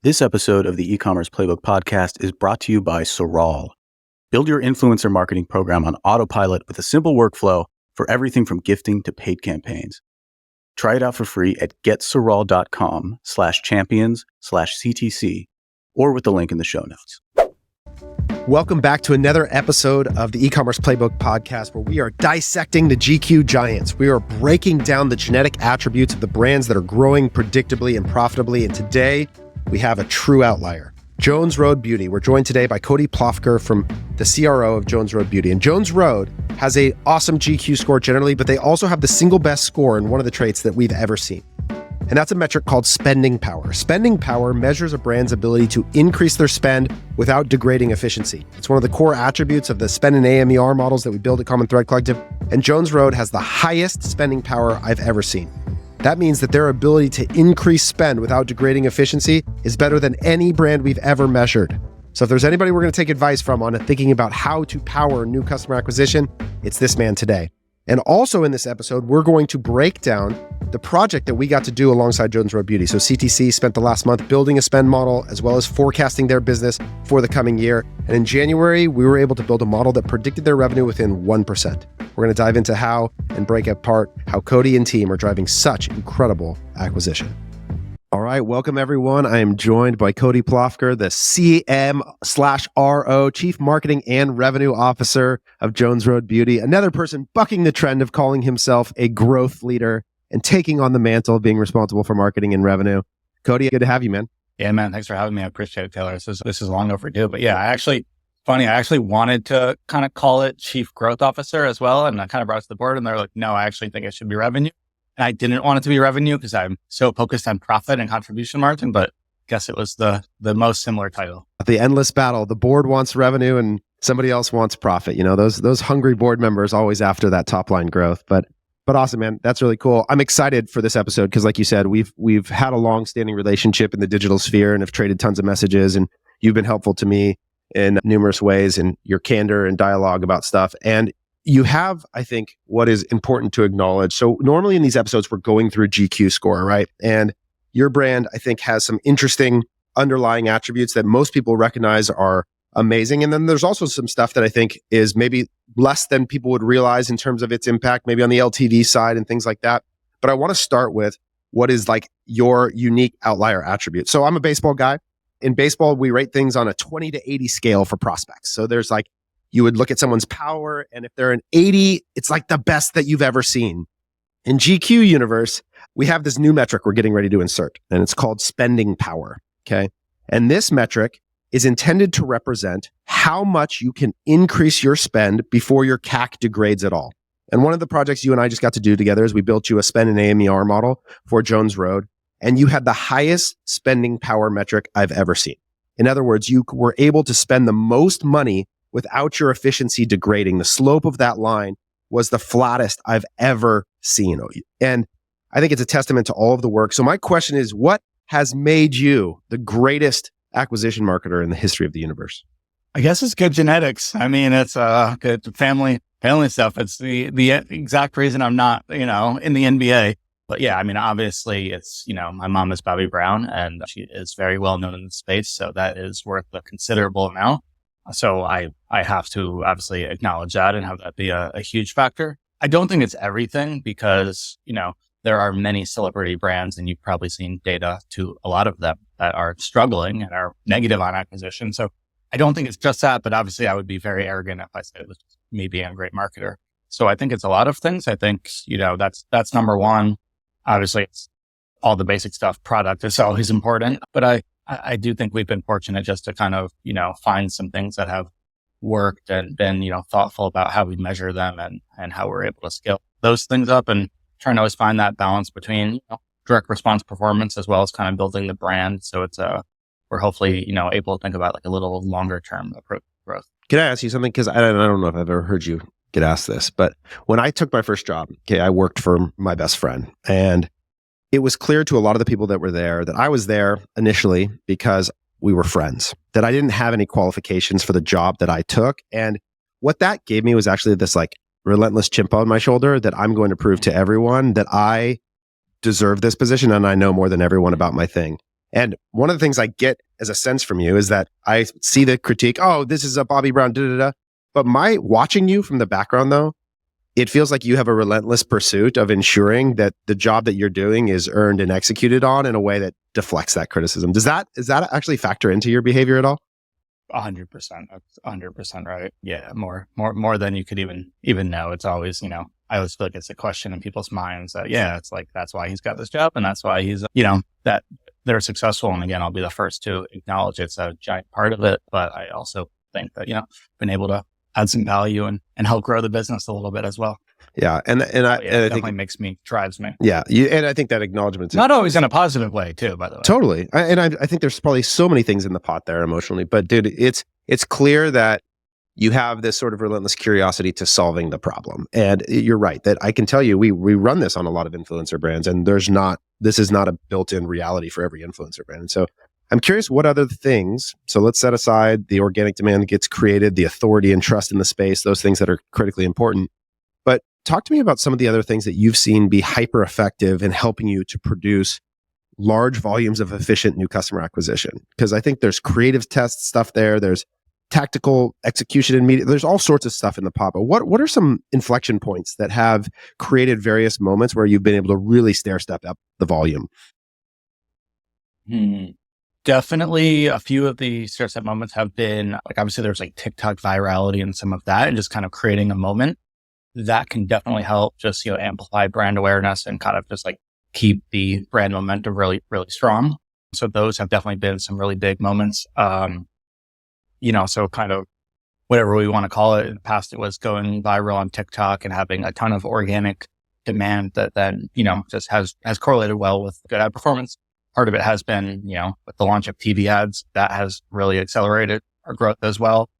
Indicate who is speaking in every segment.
Speaker 1: This episode of the E-commerce Playbook Podcast is brought to you by Soral. Build your influencer marketing program on autopilot with a simple workflow for everything from gifting to paid campaigns. Try it out for free at getsoral.com/champions/CTC or with the link in the show notes.
Speaker 2: Welcome back to another episode of the E-commerce Playbook Podcast, where we are dissecting the GQ giants. We are breaking down the genetic attributes of the brands that are growing predictably and profitably. And today, we have a true outlier, Jones Road Beauty. We're joined today by Cody Plofker from the CRO of Jones Road Beauty. And Jones Road has an awesome GQ score generally, but they also have the single best score in one of the traits that we've ever seen. And that's a metric called spending power. Spending power measures a brand's ability to increase their spend without degrading efficiency. It's one of the core attributes of the spend and AMER models that we build at Common Thread Collective. And Jones Road has the highest spending power I've ever seen. That means that their ability to increase spend without degrading efficiency is better than any brand we've ever measured. So if there's anybody we're going to take advice from on thinking about how to power new customer acquisition, it's this man today. And also in this episode, we're going to break down the project that we got to do alongside Jones Road Beauty. So CTC spent the last month building a spend model as well as forecasting their business for the coming year. And in January, we were able to build a model that predicted their revenue within 1%. We're going to dive into how and break apart how Cody and team are driving such incredible acquisition. All right, welcome everyone. I am joined by Cody Plofker, the CM/RO, Chief Marketing and Revenue Officer of Jones Road Beauty, another person bucking the trend of calling himself a growth leader and taking on the mantle of being responsible for marketing and revenue. Cody, good to have you, man.
Speaker 3: Yeah, man. Thanks for having me. I appreciate it, Taylor. This is long overdue. But yeah, I actually wanted to kind of call it Chief Growth Officer as well. And I kind of brought it to the board and they're like, no, I actually think it should be revenue. And I didn't want it to be revenue because I'm so focused on profit and contribution margin, but I guess it was the most similar title.
Speaker 2: The endless battle. The board wants revenue and somebody else wants profit. You know, those hungry board members always after that top line growth. But awesome, man. That's really cool. I'm excited for this episode because like you said, we've had a long-standing relationship in the digital sphere and have traded tons of messages, and you've been helpful to me in numerous ways in your candor and dialogue about stuff. And you have, I think, what is important to acknowledge. So normally in these episodes, we're going through GQ score, right? And your brand, I think, has some interesting underlying attributes that most people recognize are amazing. And then there's also some stuff that I think is maybe less than people would realize in terms of its impact, maybe on the LTV side and things like that. But I want to start with what is like your unique outlier attribute. So I'm a baseball guy. In baseball, we rate things on a 20 to 80 scale for prospects. So there's like, you would look at someone's power, and if they're an 80, it's like the best that you've ever seen. In GQ universe, we have this new metric we're getting ready to insert, and it's called spending power, okay? And this metric is intended to represent how much you can increase your spend before your CAC degrades at all. And one of the projects you and I just got to do together is we built you a spend and AMER model for Jones Road, and you had the highest spending power metric I've ever seen. In other words, you were able to spend the most money without your efficiency degrading. The slope of that line was the flattest I've ever seen. And I think it's a testament to all of the work. So my question is, what has made you the greatest acquisition marketer in the history of the universe?
Speaker 3: I guess it's good genetics. I mean, it's good family stuff. It's the exact reason I'm not, in the NBA. But yeah, I mean, obviously it's, my mom is Bobby Brown and she is very well known in the space. So that is worth a considerable amount. So I have to obviously acknowledge that and have that be a huge factor. I don't think it's everything because, there are many celebrity brands and you've probably seen data to a lot of them that are struggling and are negative on acquisition. So I don't think it's just that, but obviously I would be very arrogant if I said it was just me being a great marketer. So I think it's a lot of things. I think, that's number one. Obviously it's all the basic stuff. Product is always important, but I do think we've been fortunate just to kind of, find some things that have worked and been, thoughtful about how we measure them and how we're able to scale those things up and trying to always find that balance between direct response performance as well as kind of building the brand. So it's we're hopefully, able to think about like a little longer term approach to growth.
Speaker 2: Can I ask you something? Because I don't know if I've ever heard you get asked this, but when I took my first job, I worked for my best friend, and it was clear to a lot of the people that were there that I was there initially because we were friends, that I didn't have any qualifications for the job that I took. And what that gave me was actually this like relentless chip on my shoulder that I'm going to prove to everyone that I deserve this position and I know more than everyone about my thing. And one of the things I get as a sense from you is that I see the critique, oh, this is a Bobby Brown, da da da. But my watching you from the background though, it feels like you have a relentless pursuit of ensuring that the job that you're doing is earned and executed on in a way that deflects that criticism. Is that actually factor into your behavior at all?
Speaker 3: 100%. That's 100% right. Yeah. More than you could even know. It's always, I always feel like it's a question in people's minds that, yeah, it's like, that's why he's got this job. And that's why he's, that they're successful. And again, I'll be the first to acknowledge it's a giant part of it. But I also think that, been able to add some value and help grow the business a little bit as well.
Speaker 2: Yeah. And I
Speaker 3: think drives me.
Speaker 2: Yeah. And I think that acknowledgement.
Speaker 3: Not always in a positive way too, by the way.
Speaker 2: Totally. I think there's probably so many things in the pot there emotionally, but dude, it's clear that you have this sort of relentless curiosity to solving the problem. And you're right that I can tell you, we run this on a lot of influencer brands, and this is not a built-in reality for every influencer brand. And so I'm curious what other things, so let's set aside the organic demand that gets created, the authority and trust in the space, those things that are critically important. But talk to me about some of the other things that you've seen be hyper effective in helping you to produce large volumes of efficient new customer acquisition. Because I think there's creative test stuff there. There's tactical execution and media. There's all sorts of stuff in the pot. But what are some inflection points that have created various moments where you've been able to really step up the volume?
Speaker 3: Definitely a few of the stair-step moments have been, like, obviously there's like TikTok virality and some of that, and just kind of creating a moment that can definitely help just, amplify brand awareness and kind of just like keep the brand momentum really, really strong. So those have definitely been some really big moments. So kind of whatever we want to call it. In the past, it was going viral on TikTok and having a ton of organic demand that then, just has correlated well with good ad performance. Part of it has been, with the launch of TV ads, that has really accelerated our growth as well.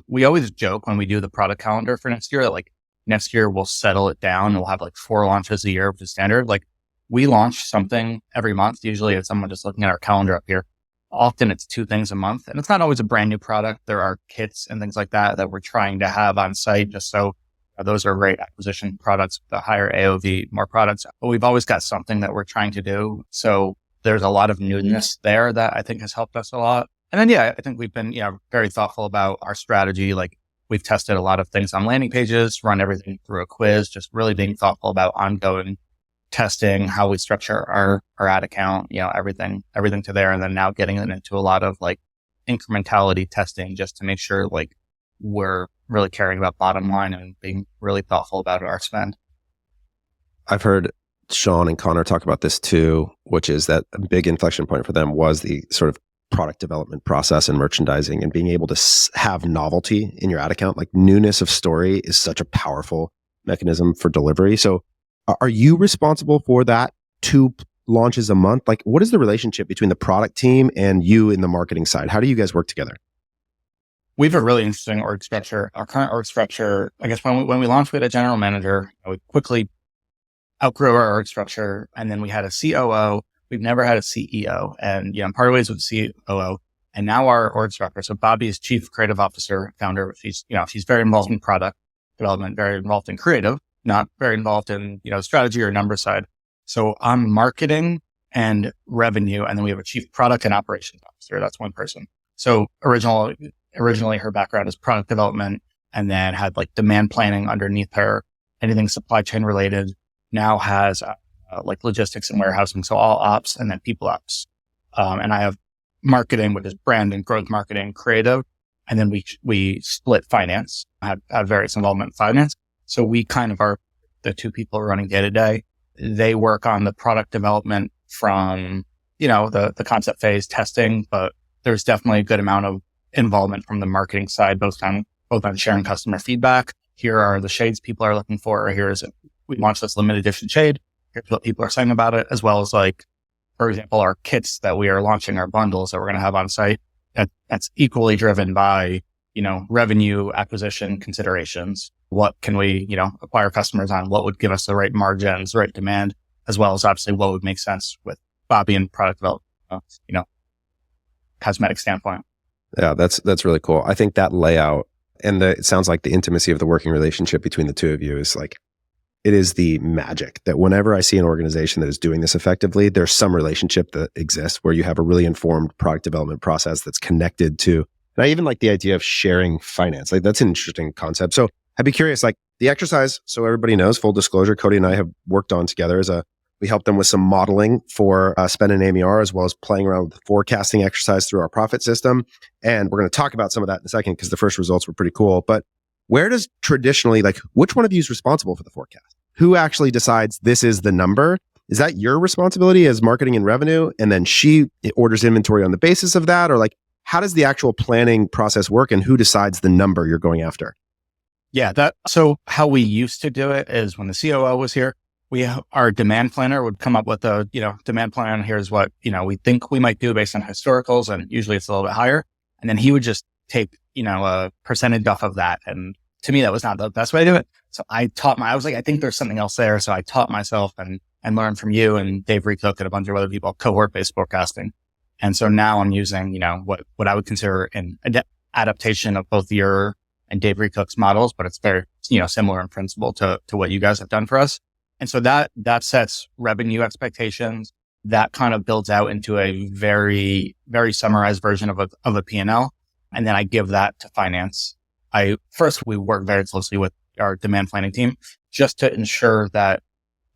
Speaker 3: We always joke when we do the product calendar for next year, that like next year we'll settle it down and we'll have like 4 launches a year, which is standard. Like we launch something every month. Usually if someone just looking at our calendar up here, often it's 2 things a month, and it's not always a brand new product. There are kits and things like that we're trying to have on site, just so those are great acquisition products, the higher AOV, more products. But we've always got something that we're trying to do. So there's a lot of newness there that I think has helped us a lot. And then, I think we've been, very thoughtful about our strategy. Like we've tested a lot of things on landing pages, run everything through a quiz, just really being thoughtful about ongoing testing, how we structure our ad account, everything to there. And then now getting it into a lot of like incrementality testing just to make sure like we're really caring about bottom line and being really thoughtful about our spend.
Speaker 2: I've heard Sean and Connor talk about this too, which is that a big inflection point for them was the sort of product development process and merchandising and being able to have novelty in your ad account. Like newness of story is such a powerful mechanism for delivery. So are you responsible for that 2 launches a month? Like what is the relationship between the product team and you in the marketing side? How do you guys work together?
Speaker 3: We have a really interesting org structure. Our current org structure, I guess when we launched, we had a general manager. We quickly outgrew our org structure, and then we had a COO. We've never had a CEO, and I'm part of ways with the COO. And now our org structure. So Bobby is Chief Creative Officer, founder. She's very involved in product development, very involved in creative, not very involved in strategy or number side. So I'm marketing and revenue, and then we have a Chief Product and Operations Officer. That's one person. So originally her background is product development, and then had like demand planning underneath her, anything supply chain related. Now has like logistics and warehousing. So all ops and then people ops. And I have marketing, which is brand and growth marketing, creative. And then we split finance. I have various involvement in finance. So we kind of are the 2 people running day to day. They work on the product development from, the concept phase testing, but there's definitely a good amount of involvement from the marketing side, both on sharing customer feedback. Here are the shades people are looking for. We launched this limited edition shade. Here's what people are saying about it, as well as like, for example, our kits that we are launching, our bundles that we're going to have on site. That's equally driven by, revenue acquisition considerations. What can we, acquire customers on? What would give us the right margins, the right demand, as well as obviously what would make sense with Bobby and product development, cosmetic standpoint.
Speaker 2: Yeah, that's really cool. I think that layout and it sounds like the intimacy of the working relationship between the 2 of you is like it is the magic that whenever I see an organization that is doing this effectively, there's some relationship that exists where you have a really informed product development process that's connected to, and I even like the idea of sharing finance. Like that's an interesting concept. So I'd be curious, like the exercise, so everybody knows, full disclosure, Cody and I have worked on together we helped them with some modeling for spend and AMR, as well as playing around with the forecasting exercise through our profit system. And we're going to talk about some of that in a second because the first results were pretty cool. But where does traditionally, like, which one of you is responsible for the forecast? Who actually decides this is the number? Is that your responsibility as marketing and revenue? And then she orders inventory on the basis of that? Or like, how does the actual planning process work and who decides the number you're going after?
Speaker 3: Yeah, so how we used to do it is when the COO was here, our demand planner would come up with a, demand plan. Here's what, we think we might do based on historicals. And usually it's a little bit higher. And then he would just take, a percentage off of that. And to me, that was not the best way to do it. So I was like, I think there's something else there. So I taught myself and learned from you and Dave Recook and a bunch of other people, cohort-based forecasting. And so now I'm using, what I would consider an adaptation of both your and Dave Recook's models, but it's very, similar in principle to what you guys have done for us. And so that sets revenue expectations. That kind of builds out into a very, very summarized version of a P&L. And then I give that to finance. We work very closely with our demand planning team just to ensure that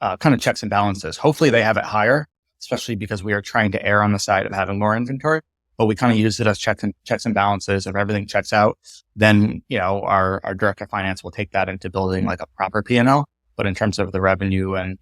Speaker 3: kind of checks and balances. Hopefully they have it higher, especially because we are trying to err on the side of having more inventory. But we kind of use it as checks and balances. If everything checks out, then, our director of finance will take that into building like a proper P&L. But in terms of the revenue and,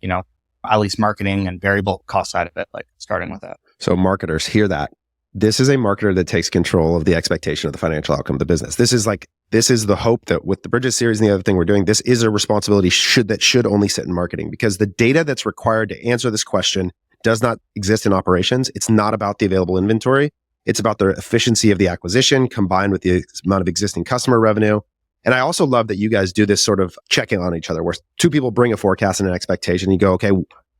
Speaker 3: at least marketing and variable cost side of it, like starting with that.
Speaker 2: So marketers hear that. This is a marketer that takes control of the expectation of the financial outcome of the business. This is the hope that with the Bridges series and the other thing we're doing, this is a responsibility that should only sit in marketing, because the data that's required to answer this question does not exist in operations. It's not about the available inventory. It's about the efficiency of the acquisition combined with the amount of existing customer revenue. And I also love that you guys do this sort of check-in on each other where two people bring a forecast and an expectation. You go, okay,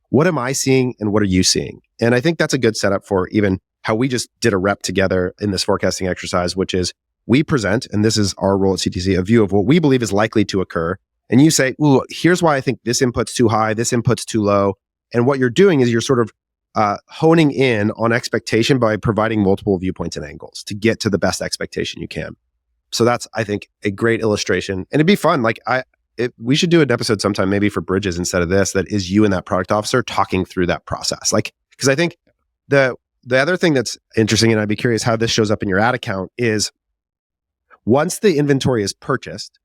Speaker 2: what am I seeing and what are you seeing? And I think that's a good setup for even how we just did a rep together in this forecasting exercise, which is we present, and this is our role at CTC, a view of what we believe is likely to occur. And you say, ooh, here's why I think this input's too high, this input's too low. And what you're doing is you're sort of honing in on expectation by providing multiple viewpoints and angles to get to the best expectation you can. So that's, I think, a great illustration. And it'd be fun. Like we should do an episode sometime, maybe for Bridges instead of this, that is you and that product officer talking through that process. Like, because I think the other thing that's interesting, and I'd be curious how this shows up in your ad account, is once the inventory is purchased,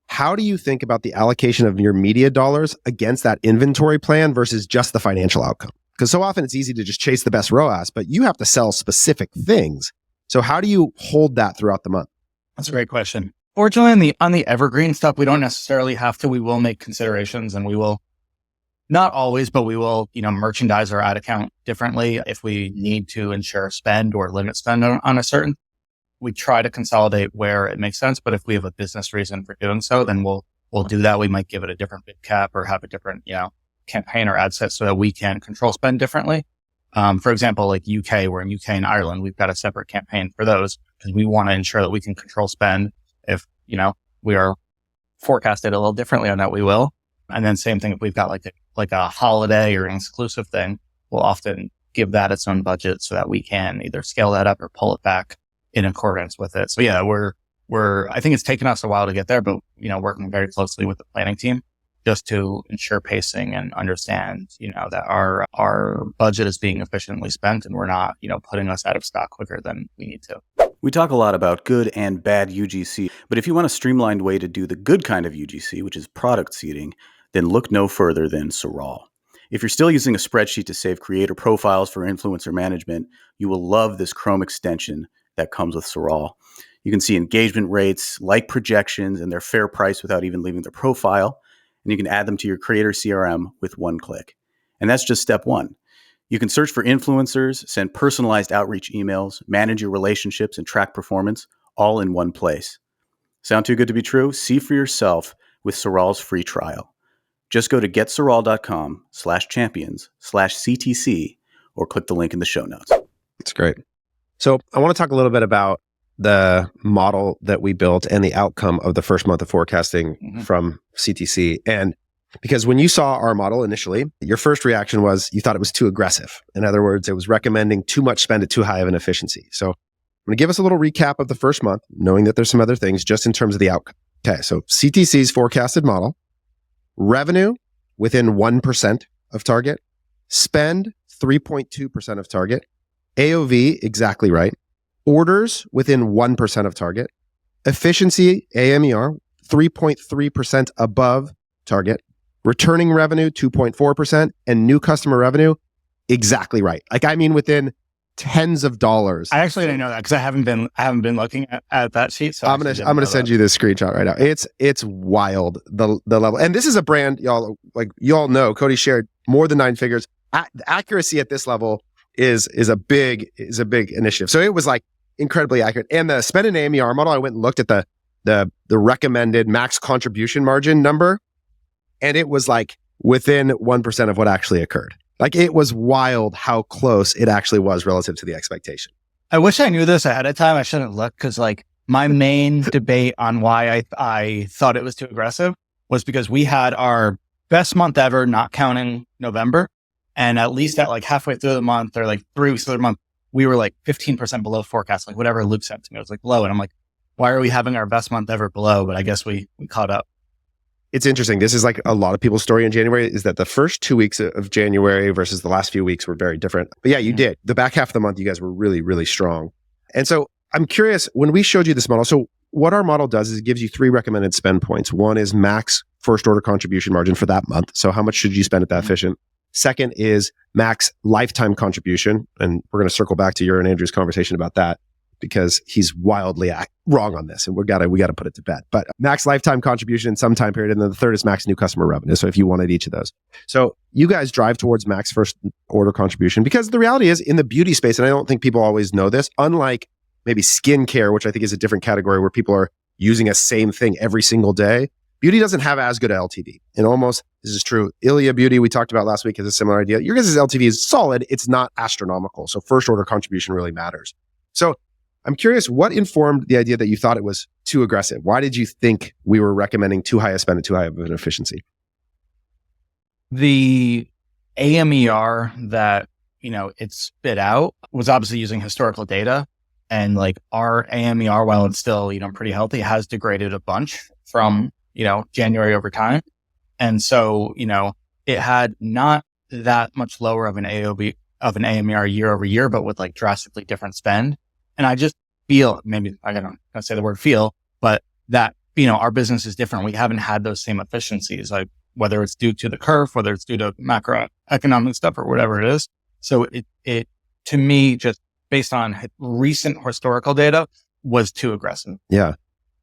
Speaker 2: how do you think about the allocation of your media dollars against that inventory plan versus just the financial outcome? Because so often it's easy to just chase the best ROAS, but you have to sell specific things. So how do you hold that throughout the month?
Speaker 3: That's a great question. Fortunately, on the evergreen stuff, we don't necessarily have to. We will make considerations, and we will, not always, but we will, merchandise our ad account differently if we need to ensure spend or limit spend on a certain. We try to consolidate where it makes sense, but if we have a business reason for doing so, then we'll do that. We might give it a different bid cap or have a different, campaign or ad set so that we can control spend differently. For example, like UK, we're in UK and Ireland, we've got a separate campaign for those because we want to ensure that we can control spend. If, we are forecasted a little differently on that, we will. And then same thing, if we've got like a holiday or an exclusive thing, we'll often give that its own budget so that we can either scale that up or pull it back in accordance with it. So yeah, I think it's taken us a while to get there, but, working very closely with the planning team just to ensure pacing and understand, that our budget is being efficiently spent and we're not, putting us out of stock quicker than we need to.
Speaker 1: We talk a lot about good and bad UGC, but if you want a streamlined way to do the good kind of UGC, which is product seeding, then look no further than Soral. If you're still using a spreadsheet to save creator profiles for influencer management, you will love this Chrome extension that comes with Soral. You can see engagement rates, like projections, and their fair price without even leaving their profile. And you can add them to your creator CRM with one click. And that's just step one. You can search for influencers, send personalized outreach emails, manage your relationships, and track performance all in one place. Sound too good to be true? See for yourself with Soral's free trial. Just go to getsoral.com/champions/CTC or click the link in the show notes.
Speaker 2: That's great. So I want to talk a little bit about the model that we built and the outcome of the first month of forecasting from CTC. And Because when you saw our model initially, your first reaction was you thought it was too aggressive. In other words, it was recommending too much spend at too high of an efficiency. So I'm going to give us a little recap of the first month, knowing that there's some other things just in terms of the outcome. Okay, so CTC's forecasted model, revenue within 1% of target, spend 3.2% of target, AOV exactly right, orders within 1% of target, efficiency, AMER, 3.3% above target, returning revenue, 2.4%, and new customer revenue, exactly right. Like, I mean, within tens of dollars.
Speaker 3: I actually didn't know that because I haven't been looking at that sheet. So
Speaker 2: I'm gonna send you this screenshot right now. It's wild, the level. And this is a brand, y'all, like you all know, Cody shared more than 9 figures. The accuracy at this level is a big initiative. So it was like incredibly accurate. And the spend and AMER model, I went and looked at the recommended max contribution margin number, and it was like within 1% of what actually occurred. Like, it was wild how close it actually was relative to the expectation.
Speaker 3: I wish I knew this ahead of time. I shouldn't look, because like my main debate on why I thought it was too aggressive was because we had our best month ever, not counting November. And at least at like halfway through the month, or like 3 weeks through the month, we were like 15% below forecast, like whatever Luke said to me, it was like below. And I'm like, why are we having our best month ever below? But I guess we caught up.
Speaker 2: It's interesting. This is like a lot of people's story in January, is that the first 2 weeks of January versus the last few weeks were very different. But yeah, you did. The back half of the month, you guys were really, really strong. And so I'm curious, when we showed you this model, so what our model does is it gives you 3 recommended spend points. One is max first order contribution margin for that month. So how much should you spend at that efficient? Second is max lifetime contribution. And we're going to circle back to your and Andrew's conversation about that, because he's wildly wrong on this, and we got to put it to bed. But max lifetime contribution in some time period, and then the third is max new customer revenue. So if you wanted each of those, so you guys drive towards max first order contribution, because the reality is, in the beauty space, and I don't think people always know this, unlike maybe skincare, which I think is a different category where people are using a same thing every single day, beauty doesn't have as good a LTV. And almost, this is true, Ilia Beauty, we talked about last week, is a similar idea. Your guys' LTV is solid. It's not astronomical. So first order contribution really matters. So I'm curious, what informed the idea that you thought it was too aggressive? Why did you think we were recommending too high a spend and too high of an efficiency?
Speaker 3: The AMER that, it spit out was obviously using historical data. And like our AMER, while it's still, pretty healthy, has degraded a bunch from, January over time. And so, it had not that much lower of an AMER year over year, but with like drastically different spend. And I just feel, maybe I don't say the word feel, but that, our business is different. We haven't had those same efficiencies, like whether it's due to the curve, whether it's due to macroeconomic stuff or whatever it is. So it to me, just based on recent historical data, was too aggressive.
Speaker 2: Yeah.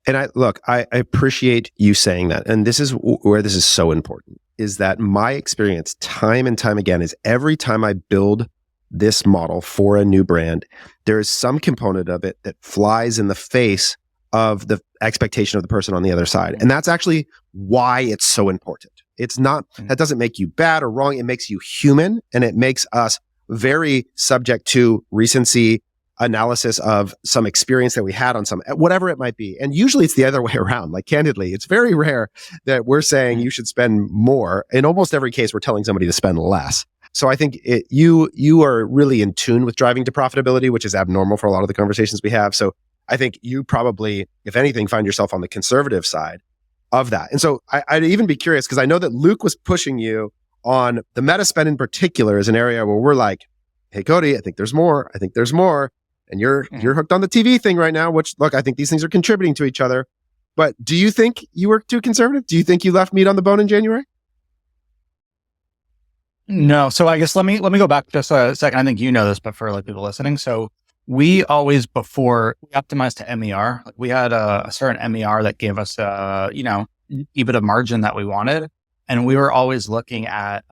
Speaker 2: And I appreciate you saying that. And this is where this is so important, is that my experience time and time again is every time I build this model for a new brand, there is some component of it that flies in the face of the expectation of the person on the other side. And that's actually why it's so important. It's not, that doesn't make you bad or wrong. It makes you human, and it makes us very subject to recency analysis of some experience that we had on some, whatever it might be. And usually it's the other way around. Like, candidly, it's very rare that we're saying you should spend more. In almost every case, we're telling somebody to spend less. So I think you are really in tune with driving to profitability, which is abnormal for a lot of the conversations we have. So I think you probably, if anything, find yourself on the conservative side of that. And so I'd even be curious, because I know that Luke was pushing you on the meta spend in particular as an area where we're like, hey, Cody, I think there's more. I think there's more. And you're hooked on the TV thing right now, which, look, I think these things are contributing to each other. But do you think you were too conservative? Do you think you left meat on the bone in January?
Speaker 3: No. So I guess let me go back just a second. I think you know this, but for like people listening. So we always, before we optimized to MER, like we had a certain MER that gave us EBITDA margin that we wanted. And we were always looking at,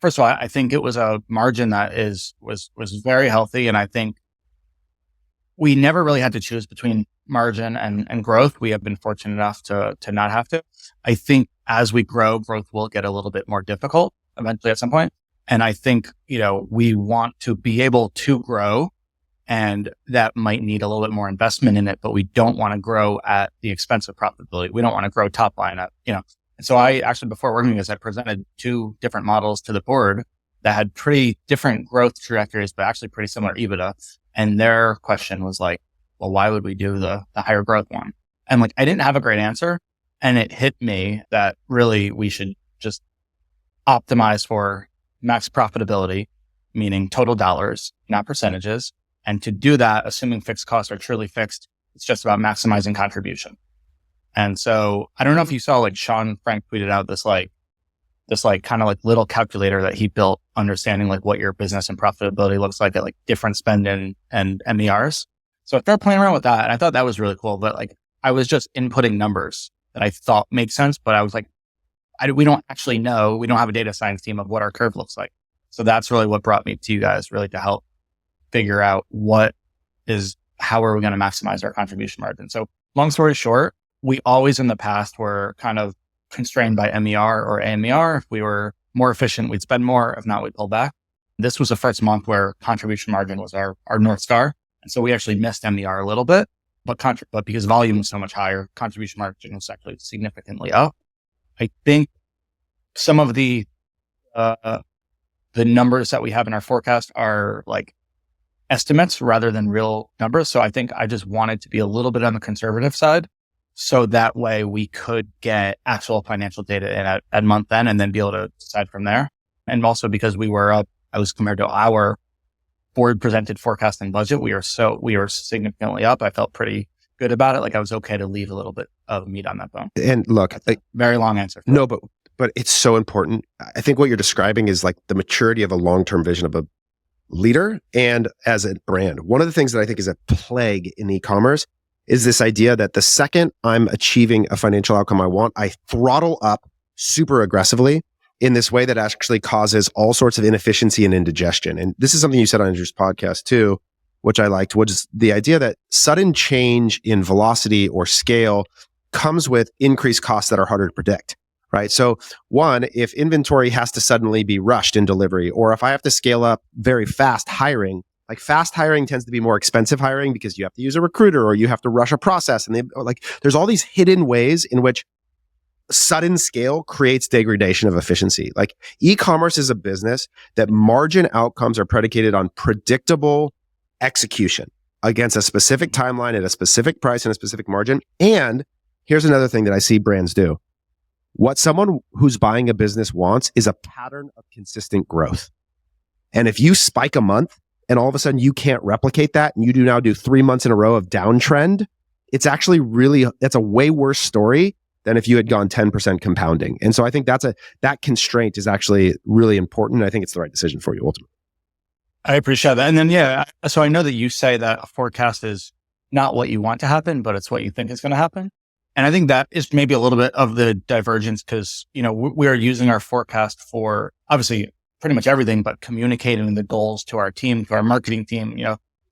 Speaker 3: first of all, I think it was a margin that was very healthy. And I think we never really had to choose between margin and growth. We have been fortunate enough to not have to. I think as we grow, growth will get a little bit more difficult eventually at some point. And I think, we want to be able to grow, and that might need a little bit more investment in it, but we don't want to grow at the expense of profitability. We don't want to grow top line at, And so I actually, before working with this, I presented 2 different models to the board that had pretty different growth trajectories, but actually pretty similar EBITDA. And their question was like, well, why would we do the higher growth one? And like, I didn't have a great answer. And it hit me that really we should just optimize for max profitability, meaning total dollars, not percentages. And to do that, assuming fixed costs are truly fixed, it's just about maximizing contribution. And so I don't know if you saw, like Sean Frank tweeted out this kind of like little calculator that he built, understanding like what your business and profitability looks like at like different spend and MERs. So I started playing around with that, and I thought that was really cool. But like, I was just inputting numbers that I thought make sense, but I was like, we don't actually know. We don't have a data science team of what our curve looks like. So that's really what brought me to you guys, really to help figure out how are we going to maximize our contribution margin. So long story short, we always in the past were kind of constrained by MER or AMER. If we were more efficient, we'd spend more. If not, we'd pull back. This was the first month where contribution margin was our North Star. And so we actually missed MER a little bit, but because volume was so much higher, contribution margin was actually significantly up. I think some of the numbers that we have in our forecast are like estimates rather than real numbers. So I think I just wanted to be a little bit on the conservative side, so that way we could get actual financial data in at month end and then be able to decide from there. And also because we were up, I was compared to our board presented forecast and budget, we were significantly up. I felt pretty good about it. Like I was okay to leave a little bit of meat on that bone.
Speaker 2: And look,
Speaker 3: very long answer.
Speaker 2: No, but it's so important. I think what you're describing is like the maturity of a long-term vision of a leader and as a brand. One of the things that I think is a plague in e-commerce is this idea that the second I'm achieving a financial outcome I want, I throttle up super aggressively in this way that actually causes all sorts of inefficiency and indigestion. And this is something you said on Andrew's podcast too, which I liked, which is the idea that sudden change in velocity or scale comes with increased costs that are harder to predict, right? So one, if inventory has to suddenly be rushed in delivery, or if I have to scale up very fast hiring, like fast hiring tends to be more expensive hiring because you have to use a recruiter or you have to rush a process. And there's all these hidden ways in which sudden scale creates degradation of efficiency. Like e-commerce is a business that margin outcomes are predicated on predictable execution against a specific timeline at a specific price and a specific margin. And here's another thing that I see brands do. What someone who's buying a business wants is a pattern of consistent growth. And if you spike a month and all of a sudden you can't replicate that and you do now do 3 months in a row of downtrend, it's actually that's a way worse story than if you had gone 10% compounding. And so I think that constraint is actually really important. I think it's the right decision for you ultimately.
Speaker 3: I appreciate that. And then, so I know that you say that a forecast is not what you want to happen, but it's what you think is going to happen. And I think that is maybe a little bit of the divergence because, we are using our forecast for obviously pretty much everything, but communicating the goals to our team, to our marketing team,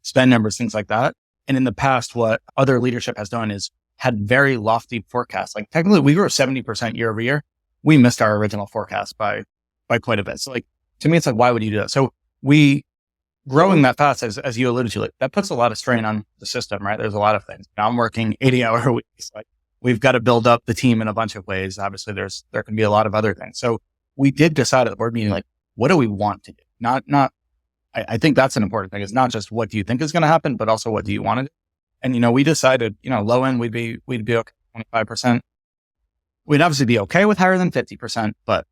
Speaker 3: spend numbers, things like that. And in the past, what other leadership has done is had very lofty forecasts. Like technically we grew 70% year over year. We missed our original forecast by quite a bit. So like, to me, it's like, why would you do that? So growing that fast, as you alluded to, like that puts a lot of strain on the system, right? There's a lot of things. Now I'm working 80-hour weeks. Like we've got to build up the team in a bunch of ways. Obviously there can be a lot of other things. So we did decide at the board meeting, like, what do we want to do? I think that's an important thing. It's not just what do you think is going to happen, but also what do you want to do? And, we decided, low end, we'd be okay, 25%. We'd obviously be okay with higher than 50%, but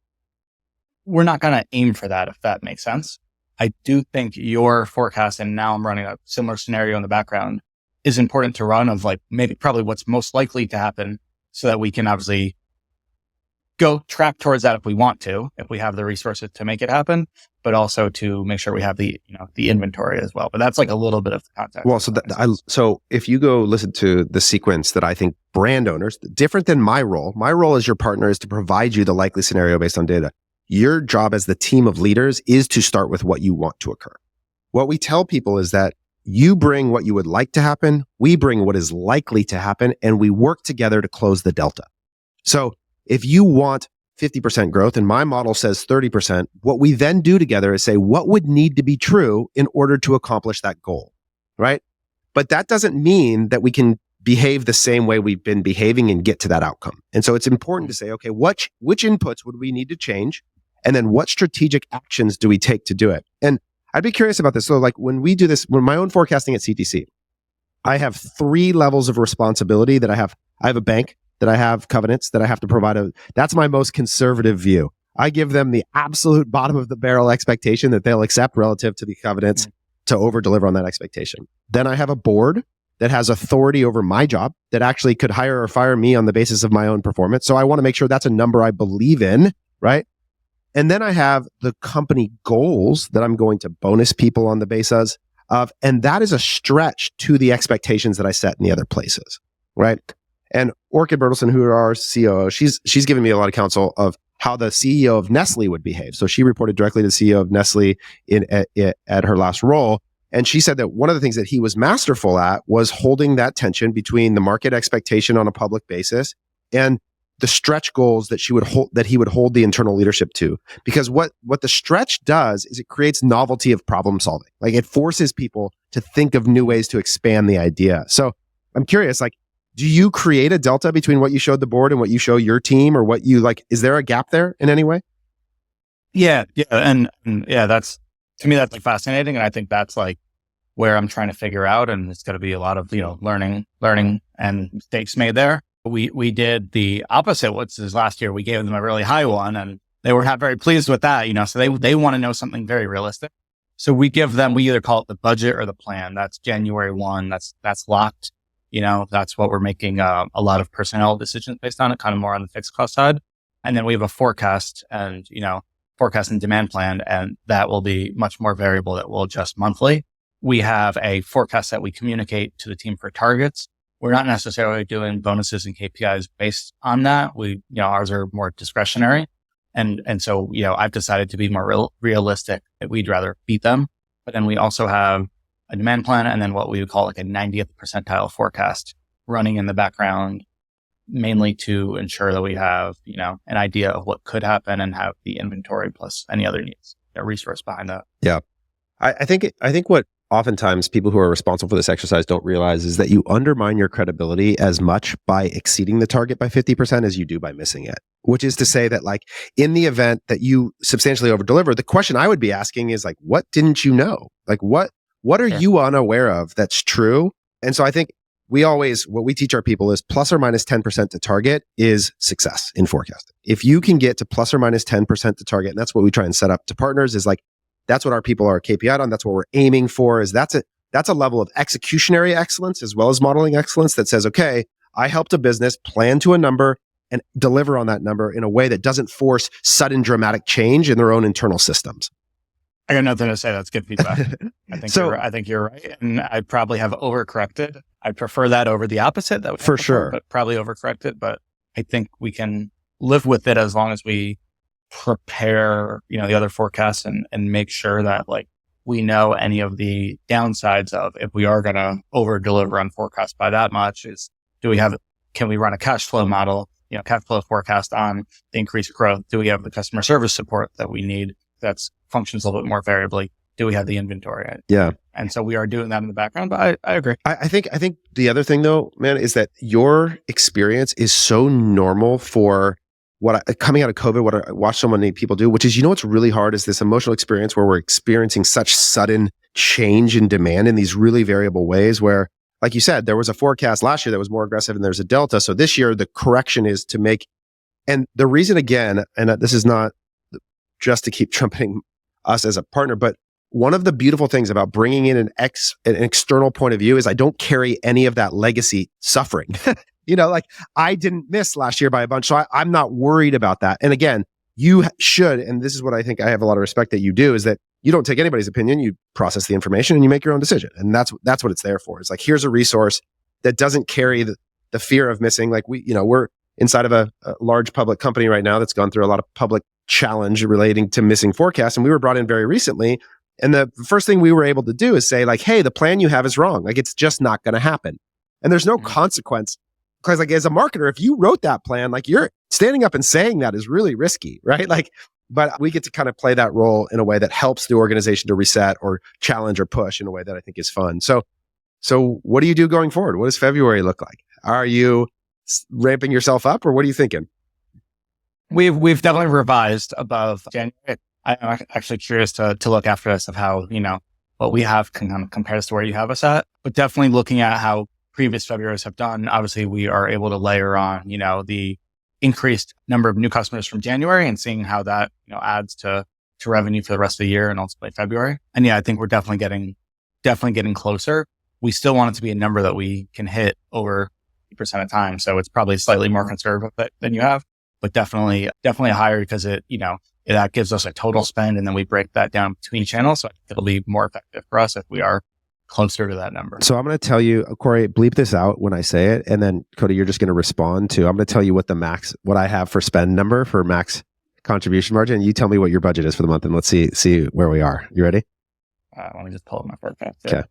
Speaker 3: we're not going to aim for that, if that makes sense. I do think your forecast, and now I'm running a similar scenario in the background, is important to run of like probably what's most likely to happen so that we can obviously go track towards that if we want to, if we have the resources to make it happen, but also to make sure we have the inventory as well. But that's like a little bit of the context.
Speaker 2: Well, so if you go listen to the sequence that I think brand owners, different than my role as your partner is to provide you the likely scenario based on data. Your job as the team of leaders is to start with what you want to occur. What we tell people is that you bring what you would like to happen, we bring what is likely to happen, and we work together to close the delta. So if you want 50% growth and my model says 30%, what we then do together is say, what would need to be true in order to accomplish that goal, right? But that doesn't mean that we can behave the same way we've been behaving and get to that outcome. And so it's important to say, okay, which inputs would we need to change? And then what strategic actions do we take to do it? And I'd be curious about this. So like when we do this, when my own forecasting at CTC, I have 3 levels of responsibility that I have a bank, that I have covenants, that I have to provide that's my most conservative view. I give them the absolute bottom of the barrel expectation that they'll accept relative to the covenants to over deliver on that expectation. Then I have a board that has authority over my job, that actually could hire or fire me on the basis of my own performance. So I want to make sure that's a number I believe in, right? And then I have the company goals that I'm going to bonus people on the basis of, and that is a stretch to the expectations that I set in the other places, right? And Orchid Bertelsen, who are our COO, she's given me a lot of counsel of how the CEO of Nestle would behave. So she reported directly to the CEO of Nestle at her last role. And she said that one of the things that he was masterful at was holding that tension between the market expectation on a public basis and the stretch goals that he would hold the internal leadership to. Because what the stretch does is it creates novelty of problem solving. Like it forces people to think of new ways to expand the idea. So I'm curious, like, do you create a delta between what you showed the board and what you show your team, or what you like? Is there a gap there in any way?
Speaker 3: Yeah. And yeah, to me, that's like fascinating. And I think that's like where I'm trying to figure out. And it's going to be a lot of, learning and mistakes made there. We did the opposite, which is last year. We gave them a really high one and they were not very pleased with that, so they want to know something very realistic. So we either call it the budget or the plan. That's January 1. That's locked. That's what we're making a lot of personnel decisions based on it, kind of more on the fixed cost side. And then we have a forecast and, forecast and demand plan, and that will be much more variable, that will adjust monthly. We have a forecast that we communicate to the team for targets. We're not necessarily doing bonuses and KPIs based on that. Ours are more discretionary. And so, I've decided to be more realistic that we'd rather beat them. But then we also have a demand plan and then what we would call like a 90th percentile forecast running in the background, mainly to ensure that we have, an idea of what could happen and have the inventory plus any other needs, a resource behind that.
Speaker 2: Yeah. I think what oftentimes people who are responsible for this exercise don't realize is that you undermine your credibility as much by exceeding the target by 50% as you do by missing it. Which is to say that, like, in the event that you substantially over deliver, the question I would be asking is like, what didn't you know? Like, what are you unaware of that's true? And so I think what we teach our people is plus or minus 10% to target is success in forecasting. If you can get to plus or minus 10% to target, and that's what we try and set up to partners, is like, that's what our people are KPI'd on. That's what we're aiming for. Is that's a level of executionary excellence as well as modeling excellence that says, okay, I helped a business plan to a number and deliver on that number in a way that doesn't force sudden dramatic change in their own internal systems.
Speaker 3: I got nothing to say. That's good feedback. I think you're right. And I probably have overcorrected. I prefer that over the opposite. That
Speaker 2: for sure,
Speaker 3: but probably overcorrected. But I think we can live with it as long as we prepare, the other forecasts and make sure that like we know any of the downsides of if we are going to over deliver on forecast by that much can we run a cash flow model, cash flow forecast on the increased growth? Do we have the customer service support that we need that's functions a little bit more variably? Do we have the inventory? Yeah. And so we are doing that in the background, but I agree.
Speaker 2: I think the other thing though, man, is that your experience is so normal for coming out of COVID, what I watch so many people do, which is, what's really hard is this emotional experience where we're experiencing such sudden change in demand in these really variable ways where, like you said, there was a forecast last year that was more aggressive and there's a delta. So this year, the correction is to make, and the reason again, and this is not just to keep trumpeting us as a partner, but one of the beautiful things about bringing in an external point of view is I don't carry any of that legacy suffering. Like I didn't miss last year by a bunch, so I'm not worried about that. And again, you should, and this is what I think I have a lot of respect that you do, is that you don't take anybody's opinion, you process the information and you make your own decision. And that's what it's there for. It's like, here's a resource that doesn't carry the fear of missing. Like we're inside of a large public company right now that's gone through a lot of public challenge relating to missing forecasts. And we were brought in very recently. And the first thing we were able to do is say like, hey, the plan you have is wrong. Like it's just not going to happen. And there's no consequence. Because like as a marketer, if you wrote that plan, like you're standing up and saying that is really risky, right? Like, but we get to kind of play that role in a way that helps the organization to reset or challenge or push in a way that I think is fun. So So what do you do going forward? What does February look like? Are you ramping yourself up, or what are you thinking?
Speaker 3: We've definitely revised above January. I'm actually curious to look after this of how, what we have can kind of compares to where you have us at, but definitely looking at how previous Februarys have done. Obviously, we are able to layer on, the increased number of new customers from January and seeing how that, adds to revenue for the rest of the year and ultimately February. And yeah, I think we're definitely getting closer. We still want it to be a number that we can hit over 50% of time. So it's probably slightly more conservative than you have, but definitely higher because that gives us a total spend and then we break that down between channels. So it'll be more effective for us if we are closer to that number.
Speaker 2: So I'm going to tell you, Corey, bleep this out when I say it. And then Cody, you're just going to respond to, I'm going to tell you what I have for spend number for max contribution margin. You tell me what your budget is for the month and let's see where we are. You ready?
Speaker 3: Let me just pull up my forecast.
Speaker 2: Okay.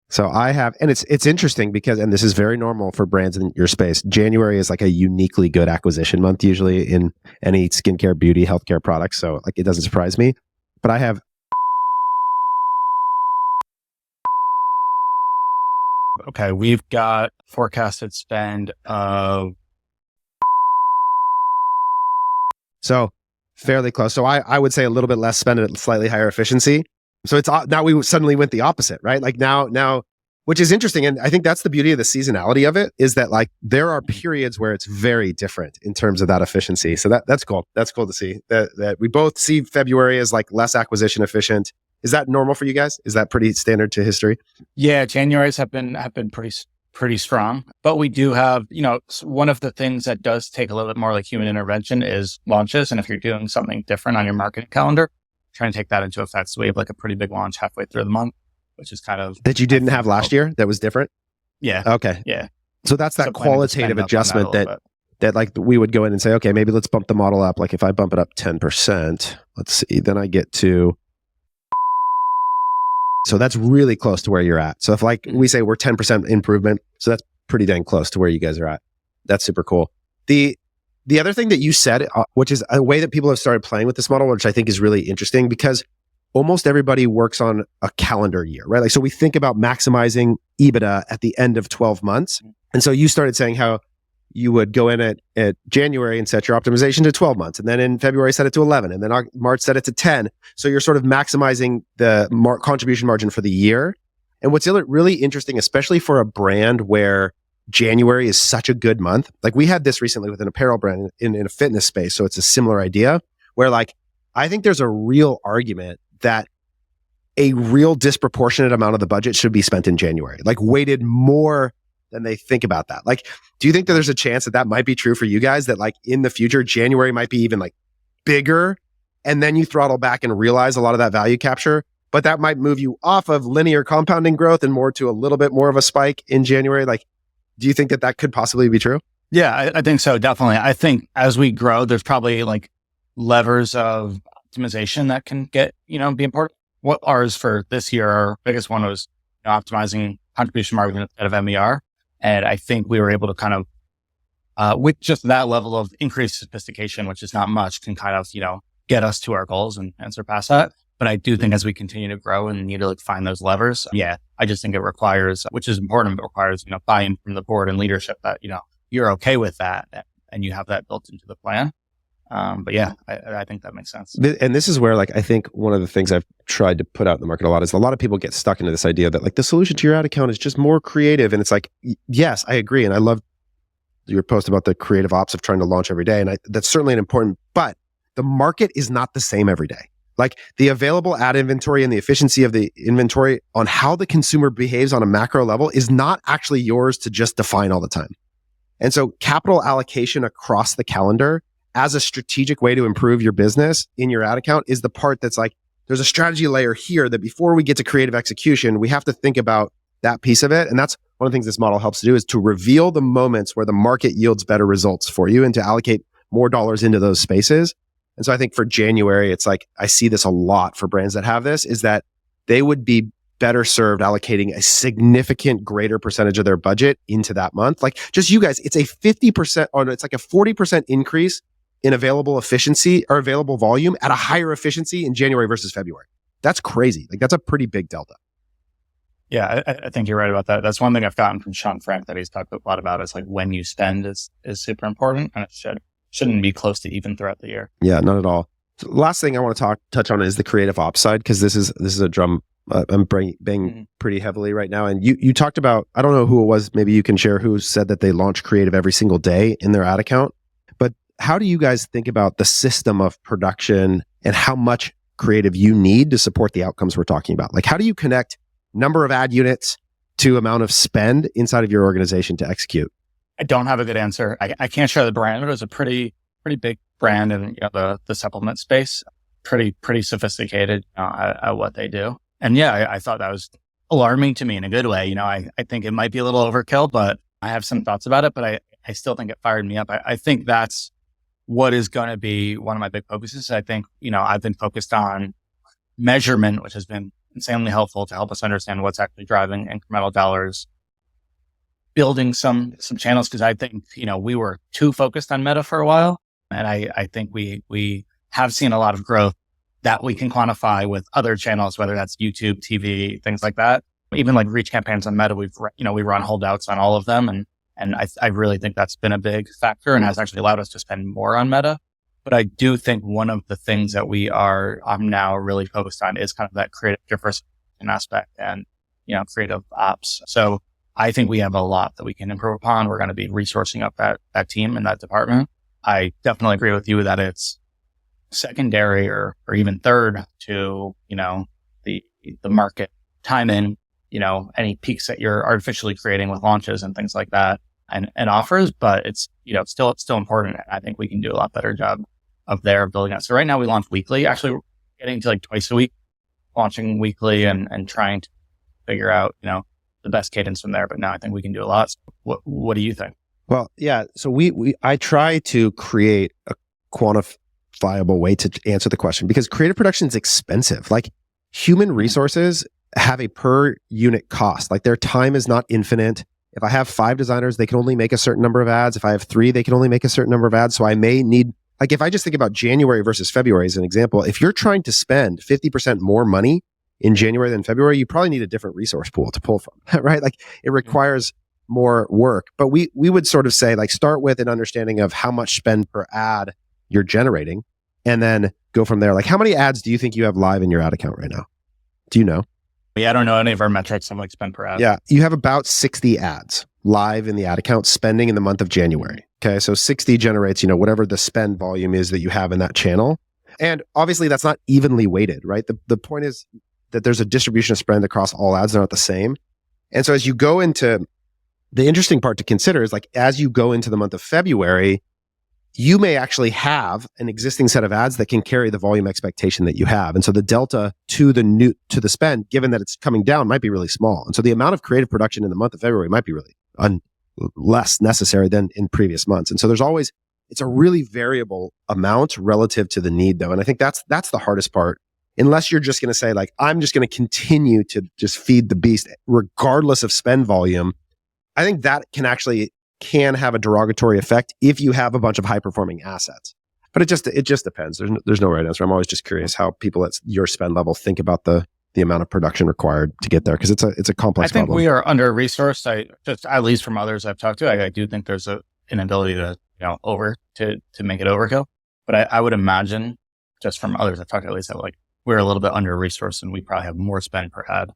Speaker 2: So I have, and it's interesting because, and this is very normal for brands in your space. January is like a uniquely good acquisition month, usually in any skincare, beauty, healthcare products. So like, it doesn't surprise me, but I have.
Speaker 3: Okay. We've got forecasted spend of.
Speaker 2: So fairly close. So I would say a little bit less spend at slightly higher efficiency. So it's now we suddenly went the opposite, right? Like now, which is interesting. And I think that's the beauty of the seasonality of it is that like there are periods where it's very different in terms of that efficiency. So that's cool. That's cool to see that we both see February as like less acquisition efficient. Is that normal for you guys? Is that pretty standard to history?
Speaker 3: Yeah. January's have been pretty strong, but we do have, one of the things that does take a little bit more like human intervention is launches. And if you're doing something different on your marketing calendar, trying to take that into effect. So we have like a pretty big launch halfway through the month, which is kind of... That
Speaker 2: you didn't have last year? That was different?
Speaker 3: Yeah.
Speaker 2: Okay.
Speaker 3: Yeah.
Speaker 2: So that's that qualitative adjustment that like we would go in and say, okay, maybe let's bump the model up. Like if I bump it up 10%, let's see, then I get to... So that's really close to where you're at. So if like we say we're 10% improvement, so that's pretty dang close to where you guys are at. That's super cool. The other thing that you said, which is a way that people have started playing with this model, which I think is really interesting because almost everybody works on a calendar year, right? Like, so we think about maximizing EBITDA at the end of 12 months. And so you started saying how you would go in at January and set your optimization to 12 months. And then in February, set it to 11. And then March, set it to 10. So you're sort of maximizing the contribution margin for the year. And what's really interesting, especially for a brand where January is such a good month. Like we had this recently with an apparel brand in a fitness space. So it's a similar idea where like, I think there's a real argument that a real disproportionate amount of the budget should be spent in January, like weighted more than they think about that. Like, do you think that there's a chance that might be true for you guys that like in the future, January might be even like bigger and then you throttle back and realize a lot of that value capture, but that might move you off of linear compounding growth and more to a little bit more of a spike in January? Like, do you think that could possibly be true?
Speaker 3: Yeah, I think so. Definitely. I think as we grow, there's probably like levers of optimization that can get, be important. What ours for this year, our biggest one was optimizing contribution margin instead of MER. And I think we were able to kind of, with just that level of increased sophistication, which is not much, can kind of, get us to our goals and surpass that. But I do think as we continue to grow and need to like find those levers, I just think it requires, which is important, but requires, buy-in from the board and leadership that, you're okay with that and you have that built into the plan. But yeah, I think that makes sense.
Speaker 2: And this is where like, I think one of the things I've tried to put out in the market a lot is a lot of people get stuck into this idea that like the solution to your ad account is just more creative. And it's like, yes, I agree. And I love your post about the creative ops of trying to launch every day. And that's certainly an important, but the market is not the same every day. Like the available ad inventory and the efficiency of the inventory on how the consumer behaves on a macro level is not actually yours to just define all the time. And so capital allocation across the calendar as a strategic way to improve your business in your ad account is the part that's like, there's a strategy layer here that before we get to creative execution, we have to think about that piece of it. And that's one of the things this model helps to do is to reveal the moments where the market yields better results for you and to allocate more dollars into those spaces. And so I think for January, it's like, I see this a lot for brands that have this, is that they would be better served allocating a significant greater percentage of their budget into that month. Like just you guys, it's a 50% or it's like a 40% increase in available efficiency or available volume at a higher efficiency in January versus February. That's crazy. Like that's a pretty big delta.
Speaker 3: Yeah, I think you're right about that. That's one thing I've gotten from Sean Frank that he's talked a lot about is like when you spend is super important, and it shouldn't be close to even throughout the year.
Speaker 2: Yeah, not at all. So last thing I want to touch on is the creative ops side, because this is a drum I'm banging pretty heavily right now. And you talked about, I don't know who it was, maybe you can share, who said that they launch creative every single day in their ad account. But how do you guys think about the system of production and how much creative you need to support the outcomes we're talking about? Like, how do you connect number of ad units to amount of spend inside of your organization to execute?
Speaker 3: I don't have a good answer. I can't share the brand, but it was a pretty big brand in the supplement space, pretty sophisticated at what they do. And yeah, I thought that was alarming to me in a good way. I think it might be a little overkill, but I have some thoughts about it, but I still think it fired me up. I think that's what is going to be one of my big focuses. I think, I've been focused on measurement, which has been insanely helpful to help us understand what's actually driving incremental dollars, building some channels. Cause I think, we were too focused on Meta for a while. And I think we have seen a lot of growth that we can quantify with other channels, whether that's YouTube, TV, things like that. Even like reach campaigns on Meta, we run holdouts on all of them. And I really think that's been a big factor and has actually allowed us to spend more on Meta. But I do think one of the things that I'm now really focused on is kind of that creative diversification aspect and, creative ops. So I think we have a lot that we can improve upon. We're going to be resourcing up that team and that department. I definitely agree with you that it's secondary or even third to, the market time in, any peaks that you're artificially creating with launches and things like that and offers, but it's still important. I think we can do a lot better job of building out. So right now we launch weekly, actually we're getting to like twice a week, launching weekly and trying to figure out, the best cadence from there. But now I think we can do a lot. So what do you think?
Speaker 2: Well, yeah. So I try to create a quantifiable way to answer the question, because creative production is expensive. Like, human resources have a per unit cost. Like, their time is not infinite. If I have 5 designers, they can only make a certain number of ads. If I have 3, they can only make a certain number of ads. So I may need, like, if I just think about January versus February as an example, if you're trying to spend 50% more money in January than February, you probably need a different resource pool to pull from, right? Like, it requires more work. But we would sort of say, like, start with an understanding of how much spend per ad you're generating, and then go from there. Like, how many ads do you think you have live in your ad account right now? Do you know?
Speaker 3: Yeah, I don't know any of our metrics on like spend per ad.
Speaker 2: Yeah, you have about 60 ads live in the ad account spending in the month of January. Okay, so 60 generates, whatever the spend volume is that you have in that channel. And obviously that's not evenly weighted, right? The point is that there's a distribution of spend across all ads. They're not the same. And so as you go into, the interesting part to consider is, like, as you go into the month of February, you may actually have an existing set of ads that can carry the volume expectation that you have. And so the delta to the spend, given that it's coming down, might be really small. And so the amount of creative production in the month of February might be really less necessary than in previous months. And so it's a really variable amount relative to the need, though. And I think that's the hardest part. Unless you're just going to say, like, I'm just going to continue to just feed the beast regardless of spend volume, I think that can have a derogatory effect if you have a bunch of high performing assets. But it just depends. There's no right answer. I'm always just curious how people at your spend level think about the amount of production required to get there, because it's a complex problem.
Speaker 3: I think we are under resourced. At least from others I've talked to, I do think there's an inability to to make it overkill. But I would imagine, just from others I've talked to, at least, that like we're a little bit under resourced and we probably have more spend per ad.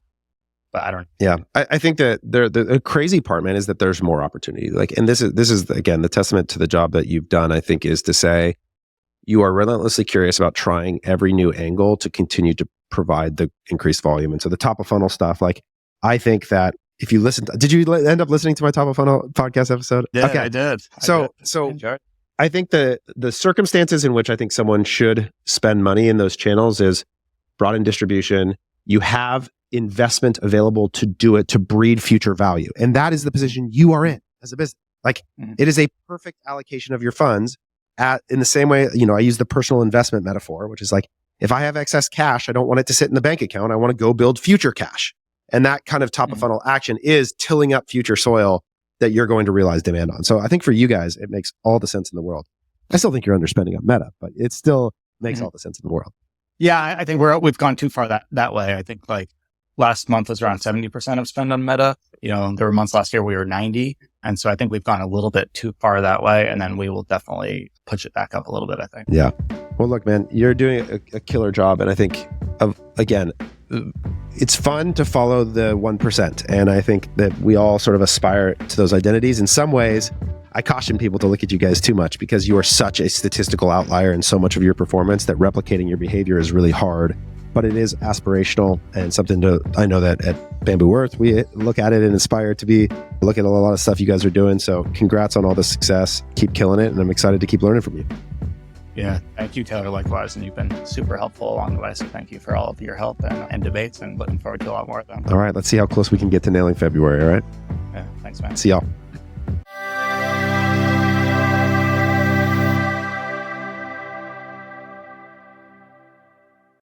Speaker 3: But I don't.
Speaker 2: Yeah, I think that the crazy part, man, is that there's more opportunity. Like, and this is again the testament to the job that you've done. I think is to say you are relentlessly curious about trying every new angle to continue to provide the increased volume. And so the top of funnel stuff, like, I think that if you did you end up listening to my top of funnel podcast episode?
Speaker 3: Yeah,
Speaker 2: okay.
Speaker 3: I did.
Speaker 2: So I think the circumstances in which I think someone should spend money in those channels is brought in distribution. You have investment available to do it, to breed future value. And that is the position you are in as a business. Like, it is a perfect allocation of your funds in the same way, I use the personal investment metaphor, which is like, if I have excess cash, I don't want it to sit in the bank account. I want to go build future cash. And that kind of top of funnel action is tilling up future soil that you're going to realize demand on. So I think for you guys, it makes all the sense in the world. I still think you're underspending on Meta, but it still makes all the sense in the world.
Speaker 3: Yeah, I think we've gone too far that way. I think, like, last month was around 70% of spend on Meta. There were months last year we were 90. And so I think we've gone a little bit too far that way. And then we will definitely push it back up a little bit, I think.
Speaker 2: Yeah. Well, look, man, you're doing a killer job. And I think, again, it's fun to follow the 1%. And I think that we all sort of aspire to those identities. In some ways, I caution people to look at you guys too much because you are such a statistical outlier in so much of your performance that replicating your behavior is really hard. But it is aspirational and something I know that at Bamboo Earth, we look at it and aspire to look at a lot of stuff you guys are doing. So congrats on all the success. Keep killing it. And I'm excited to keep learning from you.
Speaker 3: Yeah. Thank you, Taylor, likewise. And you've been super helpful along the way. So thank you for all of your help and debates, and looking forward to a lot more of them.
Speaker 2: All right. Let's see how close we can get to nailing February. All right.
Speaker 3: Yeah. Thanks, man.
Speaker 2: See y'all.